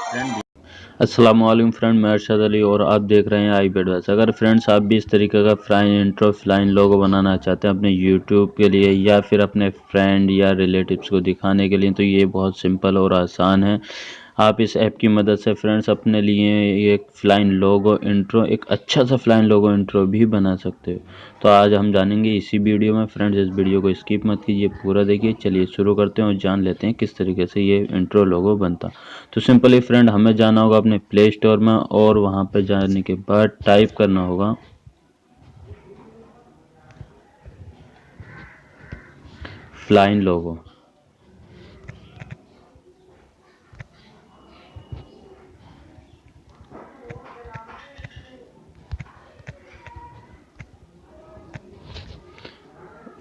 Friend अस्सलाम वालेकुम friend, मैं अरशद अली और आप देख रहे हैं IBAdvise। अगर फ्रेंड्स आप भी इस तरीके का फ्लाइन इंट्रो फ्लाइन लोगो बनाना चाहते हैं अपने यूट्यूब के लिए या फिर अपने फ्रेंड या रिलेटिव्स को दिखाने के लिए, तो ये बहुत सिंपल और आसान है। आप इस ऐप की मदद से फ्रेंड्स अपने लिए एक फ्लाइन लोगो इंट्रो, एक अच्छा सा फ्लाइन लोगो इंट्रो भी बना सकते हो। तो आज हम जानेंगे इसी वीडियो में। फ्रेंड्स इस वीडियो को स्किप मत कीजिए, पूरा देखिए। चलिए शुरू करते हैं और जान लेते हैं किस तरीके से ये इंट्रो लोगो बनता। तो सिंपली फ्रेंड हमें जाना होगा अपने प्ले स्टोर में और वहाँ पर जाने के बाद टाइप करना होगा फ्लाइन लोगो।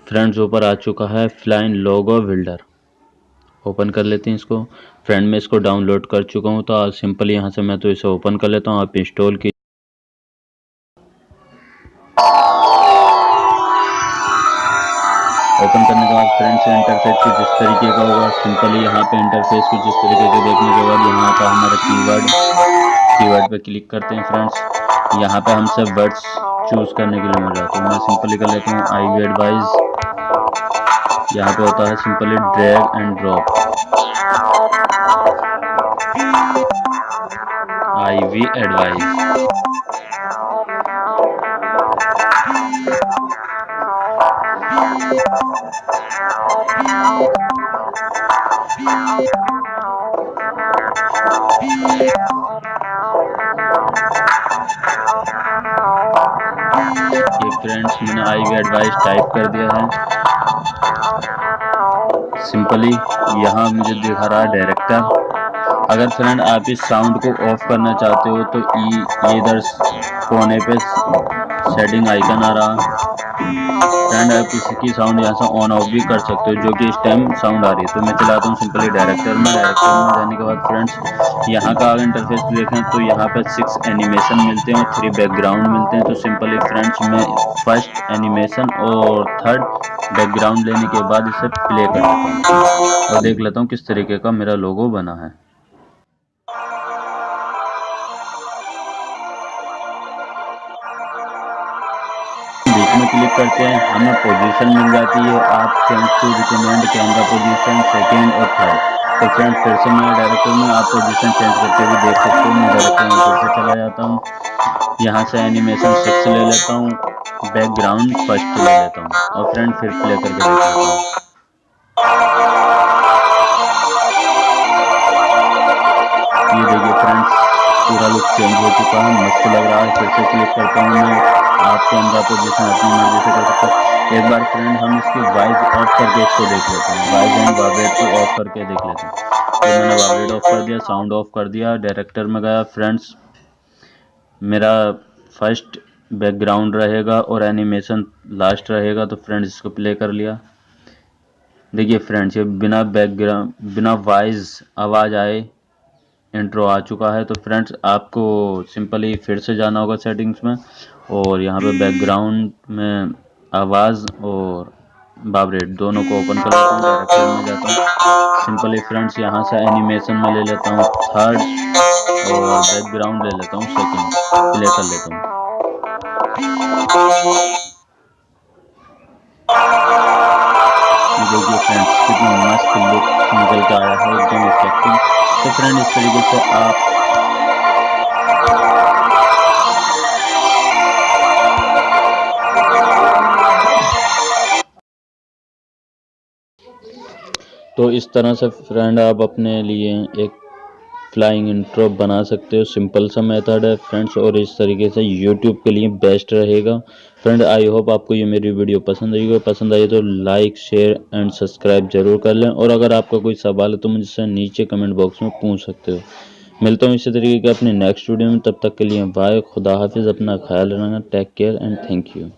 फ्रेंड्स ऊपर आ चुका है फ्लाइन लोगो बिल्डर। ओपन कर लेते हैं इसको। फ्रेंड मैं इसको डाउनलोड कर चुका हूँ, तो आज सिंपली यहाँ से मैं तो इसे ओपन कर लेता हूँ। आप इंस्टॉल की ओपन करने के बाद फ्रेंड्स इंटरफेस कुछ इस तरीके का होगा। सिंपली यहाँ पे इंटरफेस कुछ इस तरीके का देखने के बाद यहाँ पर हमारा कीवर्ड पे क्लिक करते हैं। फ्रेंड्स यहाँ पे हमसे वर्ड्स चूज करने के लिए मिल रहा है, तो मैं सिंपली कर लेता हूँ IBAdvise। यहाँ पे होता है simply drag and drop. IBAdvise। ये फ्रेंड्स मैंने IBAdvise टाइप कर दिया है। सिंपली यहाँ मुझे दिखा रहा है डायरेक्टर। अगर फ्रेंड आप इस साउंड को ऑफ करना चाहते हो तो ये इधर कोने पे सेटिंग आइकन आ रहा। फ्रेंड आप इसकी साउंड यहाँ से ऑन ऑफ भी कर सकते हो, जो कि इस टाइम साउंड आ रही है। तो मैं चलाता हूँ सिंपली डायरेक्टर में जाने के बाद फ्रेंड्स यहाँ का अगर इंटरफेस देखें तो यहाँ पे 6 एनिमेशन मिलते हैं और 3 बैकग्राउंड मिलते हैं। तो सिंपली फ्रेंड्स मैं फर्स्ट एनिमेशन और थर्ड बैकग्राउंड लेने के बाद इसे प्ले कर लेता हूँ और देख लेता हूँ किस तरीके का मेरा लोगो बना है। बीच में क्लिक करते हैं, हमें पोजीशन मिल जाती है। आप friends to recommend camera position second और थर्ड। तो फ्रेंड्स फिर से मैं डायरेक्टर में आप पोजीशन चेंज करके भी देख सकते हो। मैं डायरेक्टर में फिर से चला जाता हूँ, यहाँ से एनिमेशन 6 ले लेता हूँ, बैकग्राउंड फर्स्ट ले लेता हूँ और फ्रेंड फिर प्ले करके देख लेता हूँ। ये देखिए फ्रेंड्स पूरा लुक चेंज हो चुका है, मस्त लग रहा है। फिर से क्लिक करता हूँ मैं, आप कैमरा पोजीशन अपनी मर्जी से कर सकते हैं। एक बार फ्रेंड हम इसकी वॉइस ऑफ करके इसको देख लेते हैं, वॉइस एंड वाइब्रेट को ऑफ करके देख लेते हैं। तो मैंने वाइब्रेट ऑफ कर दिया, साउंड ऑफ कर दिया, डायरेक्टर में गया। फ्रेंड्स मेरा फर्स्ट बैकग्राउंड रहेगा और एनिमेशन लास्ट रहेगा। तो फ्रेंड्स इसको प्ले कर लिया। देखिए फ्रेंड्स ये बिना बैकग्राउंड बिना वॉइस आवाज़ आए इंट्रो आ चुका है। तो फ्रेंड्स आपको सिंपली फिर से जाना होगा सेटिंग्स में और यहाँ पे बैकग्राउंड में आवाज़ और वाइब्रेट दोनों को ओपन कर लेता हूँ, डायरेक्टर में जाता हूँ। सिंपली फ्रेंड्स यहाँ से एनिमेशन में ले लेता हूँ थर्ड और बैकग्राउंड ले लेता हूँ सेकंड, प्ले कर लेता हूँ। देखिए फ्रेंड्स कितना मस्त लुक निकल के आया है, एकदम इफेक्टिव। तो फ्रेंड इस तरीके से आप तो इस तरह से फ्रेंड आप अपने लिए एक फ्लाइंग इंट्रो बना सकते हो। सिंपल सा मेथड है फ्रेंड्स और इस तरीके से यूट्यूब के लिए बेस्ट रहेगा। फ्रेंड आई होप आपको ये मेरी वीडियो पसंद आई तो लाइक शेयर एंड सब्सक्राइब जरूर कर लें। और अगर आपका कोई सवाल है तो मुझसे नीचे कमेंट बॉक्स में पूछ सकते हो। मिलता हूँ इसी तरीके के अपने नेक्स्ट वीडियो में, तब तक के लिए बाय। खुदा हाफिज़, अपना ख्याल रखना, take care and thank you.